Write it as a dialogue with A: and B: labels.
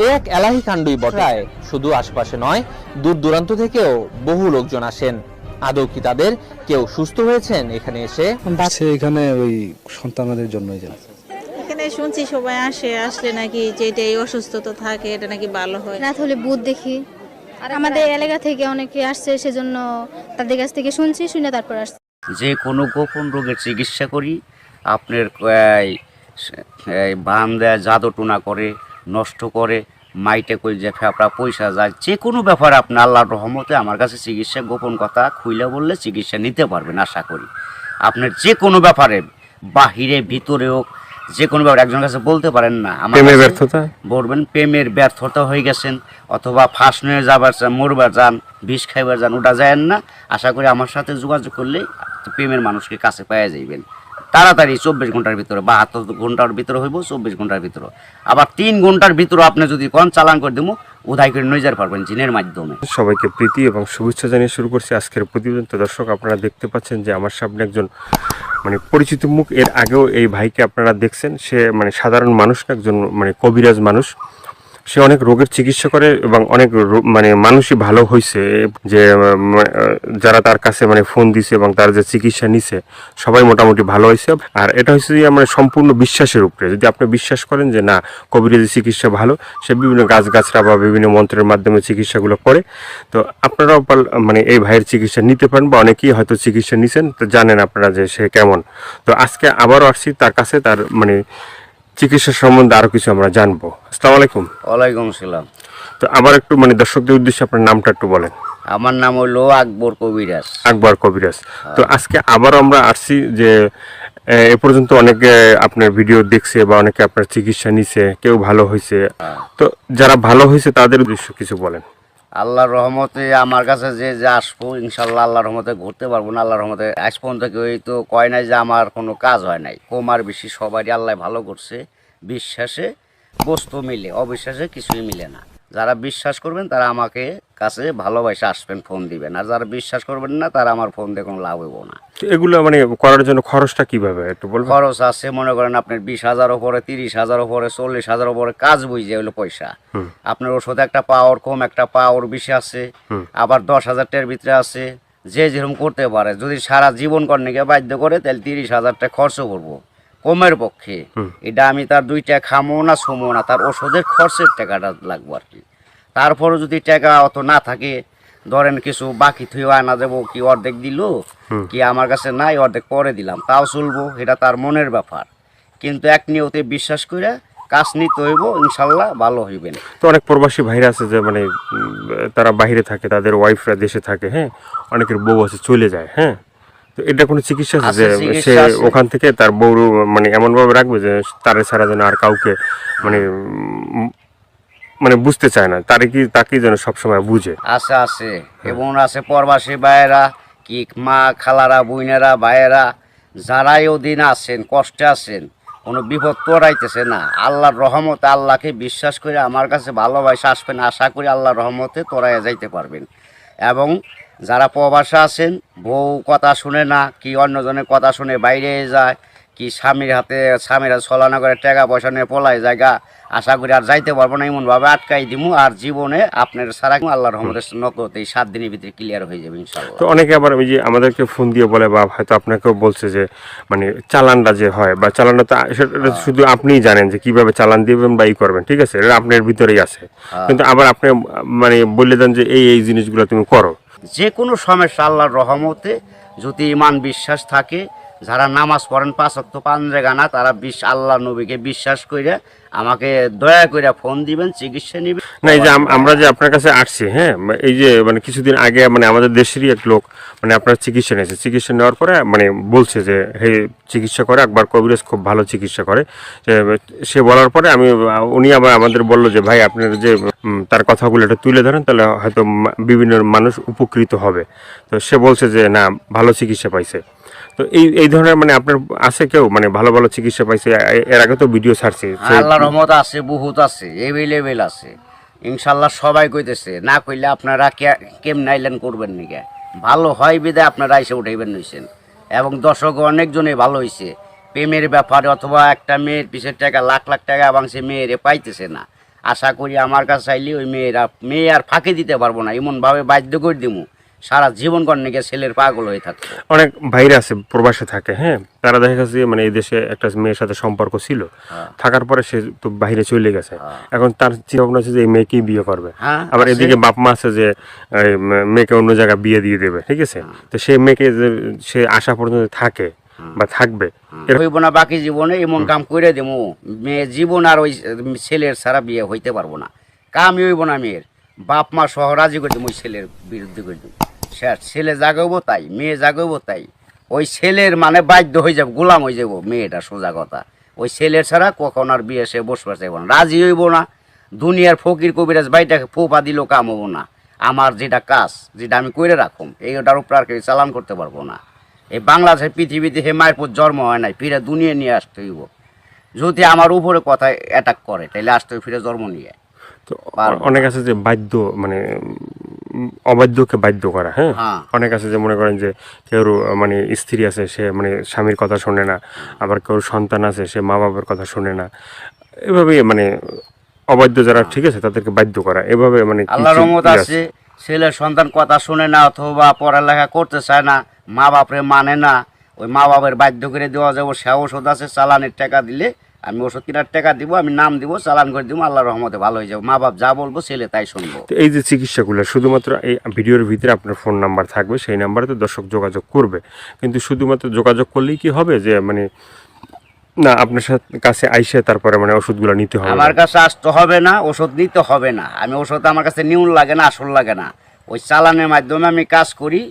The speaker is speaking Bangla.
A: এ এক এলাহি কাণ্ডই বটে। শুধু আশপাশে নয়, দূর দূরান্ত থেকেও বহু লোকজন আসেন। আদৌ কি তাদের কেউ সুস্থ হয়েছেন এখানে এসে?
B: এখানে ওই সন্তানদের জন্যই যায়।
C: এখানে শুনছি সবাই আসলে নাকি যেটা এই অসুস্থতা থাকে এটা নাকি ভালো হয়।
D: রাত হলে ভূত দেখি। আমাদের এলাকা থেকে অনেকে আসছে, সেজন্য তাদের কাছ থেকে শুনে তারপর আসছে।
E: যে কোনো গোপন রোগের চিকিৎসা করি। আপনার বান দেয়, জাদু টুনা করে, নষ্ট করে, মাইটে করে যে ফেপড়া পয়সা যায়, যে কোনো ব্যাপারে আপনি আল্লাহর রহমতে আমার কাছে চিকিৎসা গোপন কথা খুইলে বললে চিকিৎসা নিতে পারবেন আশা করি। আপনার যে কোনো ব্যাপারে বাহিরে ভিতরে হোক, যে কোনো ব্যাপারে একজনের কাছে বলতে পারেন না আমার ব্যর্থতা বলবেন প্রেমের ব্যর্থতা হয়ে গেছেন, অথবা ফাঁস নিয়ে যাবার চান, মরবার যান, বিষ খাইবার যান, ওটা যায় না। আশা করি আমার সাথে যোগাযোগ করলে প্রেমের মানুষকে কাছে পাওয়া যাইবেন তাড়াতাড়ি। 24 ঘন্টার ভিতরে, 72 ঘন্টার ভিতরে হইব, 24 ঘন্টার ভিতরে। আবার 3 ঘন্টার ভিতরে আপনি যদি কোন চালান করে দেবো, উদাই করে নিয়ে যেতে পারবেন জিনের মাধ্যমে।
F: সবাইকে প্রীতি এবং শুভেচ্ছা জানিয়ে শুরু করছি আজকের প্রতিবেদন। তো দর্শক, আপনারা দেখতে পাচ্ছেন যে আমার সামনে একজন পরিচিত মুখ। এর আগেও এই ভাইকে আপনারা দেখছেন। সে সাধারণ মানুষ না, একজন কবিরাজ মানুষ। সে অনেক রোগের চিকিৎসা করে এবং অনেক মানুষই ভালো হয়েছে। যে যারা তার কাছে ফোন দিছে এবং তার যে চিকিৎসা নিছে সবাই মোটামুটি ভালো হয়েছে। আর এটা হচ্ছে যে সম্পূর্ণ বিশ্বাসের উপরে। যদি আপনি বিশ্বাস করেন যে না, কবিরাজি চিকিৎসা ভালো, সে বিভিন্ন গাছগাছরা বা বিভিন্ন মন্ত্রের মাধ্যমে চিকিৎসাগুলো করে, তো আপনারাও এই ভাইয়ের চিকিৎসা নিতে পারেন, বা অনেকেই হয়তো চিকিৎসা নিছেন, তো জানেন আপনারা যে সে কেমন। তো আজকে আবারও আসছি তার কাছে, তার চিকিৎসা সম্বন্ধে আরো কিছু আমরা জানবো। আসসালামু আলাইকুম।
E: ওয়ালাইকুম আসসালাম।
F: তো আবার একটু দর্শকদের উদ্দেশ্যে আপনার নামটা একটু বলেন।
E: আমার নাম হলো আকবর কবিরাজ।
F: আকবর কবিরাজ। তো আজকে আবার আমরা আসছি যে এ পর্যন্ত অনেকে আপনার ভিডিও দেখছে বা অনেকে আপনার চিকিৎসা নিছে, কেউ ভালো হয়েছে। তো যারা ভালো হয়েছে তাদের উদ্দেশ্য কিছু বলেন।
E: আল্লাহর রহমতে আমার কাছে যে আসবো, ইনশাল্লাহ আল্লাহর রহমতে ঘুরতে পারবো না। আল্লাহর রহমতে আজ পর্যন্ত কেউ তো কয় নাই যে আমার কোনো কাজ হয় নাই। কমার বেশি সবারই আল্লাহ ভালো করছে। বিশ্বাসে বস্তু মিলে, অবিশ্বাসে কিছুই মিলে না। যারা বিশ্বাস করবেন তারা আমাকে কাছে ভালোবাসে আসবেন, ফোন দিবেন। আর যারা বিশ্বাস করবেন না তারা আমার ফোন দিয়ে কোনো লাভ হইব না।
F: এগুলো করার জন্য খরচটা কিভাবে একটু বলবেন?
E: খরচ আছে, মনে করেন আপনার 20,000 উপরে, 30,000 উপরে, 40,000 উপরে কাজ বুঝে হলো পয়সা। আপনার ওষুধ একটা পাওয়ার কম, একটা পাওয়ার বেশি আছে, আবার 10,000 টাকার ভিতরে আছে। যে যেরকম করতে পারে। যদি সারা জীবন কর্ণীকে বাধ্য করে তাহলে 30,000 টাকা খরচ করবো কমের পক্ষে। এটা আমি তার 2 টাকা খামো না, ছুমো না, তার ওষুধের খরচের টাকাটা লাগবো আর কি। তারপরে যদি টাকা অত না থাকে, ধরেন কিছু বাকি থুয়ে আনা দেবো, কি অর্ধেক দিল, কি আমার কাছে নাই, অর্ধেক পরে দিলাম, তাও চলবো। এটা তার মনের ব্যাপার। কিন্তু এক নিয়তে বিশ্বাস করে কাজ নিতে হইব, ইনশাল্লাহ ভালো হইবেন।
F: তো অনেক প্রবাসী ভাইরা আছে যে তারা বাইরে থাকে, তাদের ওয়াইফরা দেশে থাকে, হ্যাঁ, অনেকের বউ আছে চলে যায়, হ্যাঁ। তো এটা কোনো চিকিৎসা আছে যে সে ওখান থেকে তার বউ এমন ভাবে রাখবে যে তারে ছাড়া যেন আর কাউকে বুঝতে চায় না, তাকে যেন সবসময় বুঝে।
E: আছে আছে এবং আছে প্রবাসী ভাইয়েরা, কি মা খালারা, বোনেরা, ভাইয়েরা, যারাই ওদিন আছেন, কষ্টে আছেন, কোনো বিপদ তোরাইতেছে না, আল্লাহর রহমতে আল্লাহকে বিশ্বাস করে আমার কাছে ভালোবাসা আসবেন। আশা করি আল্লাহর রহমতে তোরাইয়া যাইতে পারবেন। এবং যারা প্রবাসে আছেন, বউ কথা শুনে না, কি অন্যজনের কথা শুনে বাইরে যায়, কি স্বামীরা ছলনা করে টাকা পয়সা নিয়ে পলায় জায়গা, আশা করি আর যাইতে পারবো না, এমনভাবে আটকাই দিমু। আর জীবনে আপনার সারা আল্লাহর রহমতের নগদ এই 7 দিনের ভিতরে ক্লিয়ার হয়ে যাবে ইনশাআল্লাহ।
F: তো অনেকে আবার ওই যে আমাদেরকে ফোন দিয়ে বলে, বা হয়তো আপনাকেও বলছে যে চালানটা যে হয়, বা চালানটা তো সেটা শুধু আপনিই জানেন যে কিভাবে চালান দিবেন বা করবেন, ঠিক আছে, এটা আপনার ভিতরেই আছে। কিন্তু আবার আপনি বলে দেন যে এই জিনিসগুলো তুমি করো।
E: যে কোনো সমস্যা আল্লাহর রহমতে যদি ইমান বিশ্বাস থাকে, যারা নামাজ পড়েন 5 ওয়াক্ত পাঞ্জেগানা, তারা আল্লাহ নবীকে বিশ্বাস করে আমাকে দয়া করে ফোন দিবেন, চিকিৎসা নেবেন।
F: না, এই যে আমরা যে আপনার কাছে আসছি, হ্যাঁ, এই যে কিছুদিন আগে আমাদের দেশেরই এক লোক আপনার চিকিৎসা নিয়েছে। চিকিৎসা নেওয়ার পরে বলছে যে হে, চিকিৎসা করে আকবর কবিরাজ, খুব ভালো চিকিৎসা করে। সে বলার পরে উনি আবার আমাদের বললো যে ভাই, আপনার যে তার কথাগুলো এটা তুলে ধরেন, তাহলে হয়তো বিভিন্ন মানুষ উপকৃত হবে। তো সে বলছে যে না, ভালো চিকিৎসা পাইছে। তো এই ধরনের আপনার আছে কেউ ভালো ভালো চিকিৎসা পাইছে? এর আগে তো ভিডিও ছাড়ছি।
E: আল্লাহর রহমত আছে, বহুত আছে, এভেলেবেল আছে ইনশাল্লাহ। সবাই কইতেছে, না কইলে আপনারা কেমন আইলেন করবেন নাকি? ভালো হয় বিদায় আপনারা এসে উঠাইবেন নিছেন। এবং দর্শক অনেকজনই ভালো হয়েছে প্রেমের ব্যাপারে, অথবা একটা মেয়ের পিছের টাকা লাখ লাখ টাকা এবং সে মেয়েরে পাইতেছে না। আশা করি আমার কাছে চাইলে ওই মেয়ে আর ফাঁকি দিতে পারবো না, এমনভাবে বাধ্য করে দিমু সারা জীবন কর্ণে গিয়ে ছেলের পাগল হয়ে থাকতো।
F: অনেক ভাইরা আছে প্রবাসে থাকে, হ্যাঁ, তারা দেখা গেছে মানে এই দেশে একটা মেয়ের সাথে সম্পর্ক ছিল, থাকার পরে সে তো বাইরে চলে গেছে, এখন তার চিন্তা ভাবনা আছে যে এই মেয়েকেই বিয়ে করবে। আবার এদিকে বাপ মা আছে যে মেয়েকে অন্য জায়গায় বিয়ে দিয়ে দেবে, ঠিক আছে, তো সেই মেয়েকে সে আসা পর্যন্ত থাকে বা থাকবে
E: হইব না বাকি জীবনে, এমন কাম করে দেবো মেয়ে জীবন আর ওই ছেলের ছাড়া বিয়ে হইতে পারবো না, কামই হইব না মেয়ের, বাপ মা সহ রাজি করে দেবো ওই ছেলের বিরুদ্ধে করে দেবো, ছেলে জাগাবো তাই, মেয়ে জাগাবো তাই, ওই ছেলের মানে বাধ্য হয়ে যাবো, গোলাম হয়ে যাবো মেয়েটা, সোজা কথা। ওই ছেলের ছাড়া কখন আর বিয়ে সে বসবে চাইব না, রাজি হইব না। দুনিয়ার ফকির কবিরাজ বাইটাকে ফোপা দিলেও কাম হবো না, আমার যেটা কাজ যেটা আমি করে রাখুম এইটার উপর আর কেউ চালান করতে পারবো না। এই বাংলাদেশের পৃথিবীতে হে মায়ের পর জন্ম হয় নাই, ফিরে দুনিয়া নিয়ে আসতে হইব। যদি আমার উপরে কথা অ্যাটাক করে তাহলে আসতে ফিরে জন্ম নিয়ে।
F: তো অনেক আছে যে বাধ্য মানে অবাধ্যকে বাধ্য করা, হ্যাঁ, অনেক আছে যে মনে করেন যে কেউ মানে স্ত্রী আছে সে মানে স্বামীর কথা শোনে না, আবার কেউ সন্তান আছে সে মা বাবার কথা শোনে না, এভাবে মানে অবাধ্য যারা, ঠিক আছে, তাদেরকে বাধ্য করা, এভাবে মানে
E: আল্লাহর রহমত আছে, ছেলের সন্তান কথা শুনে না অথবা পড়ালেখা করতে চায় না, মা বাপরে মানে না, ওই মা বাবার বাধ্য করে দেওয়া যাবো। সে ওষুধ আছে, চালানের টাকা দিলে আমি ওষুধ কেনার টাকা দিব, আমি নাম দিব, চালান করে দিব, আল্লাহর রহমতে ভালো হয়ে যাবো। মা বাপ যা বলবো ছেলে তাই শুনবো।
F: তো এই যে চিকিৎসাগুলো শুধুমাত্র এই ভিডিওর ভিতরে আপনার ফোন নাম্বার থাকবে, সেই নাম্বারে তো দর্শক যোগাযোগ করবে, কিন্তু শুধুমাত্র যোগাযোগ করলেই কি হবে যে মানে না আপনার কাছে আইসে তারপরে মানে ওষুধগুলো নিতে হবে?
E: আমার কাছে আসতে হবে না, ওষুধ নিতে হবে না, আমি ওষুধ আমার কাছে নিউন লাগে না, আসল লাগে না, ওই চালানের মাধ্যমে আমি কাজ করি।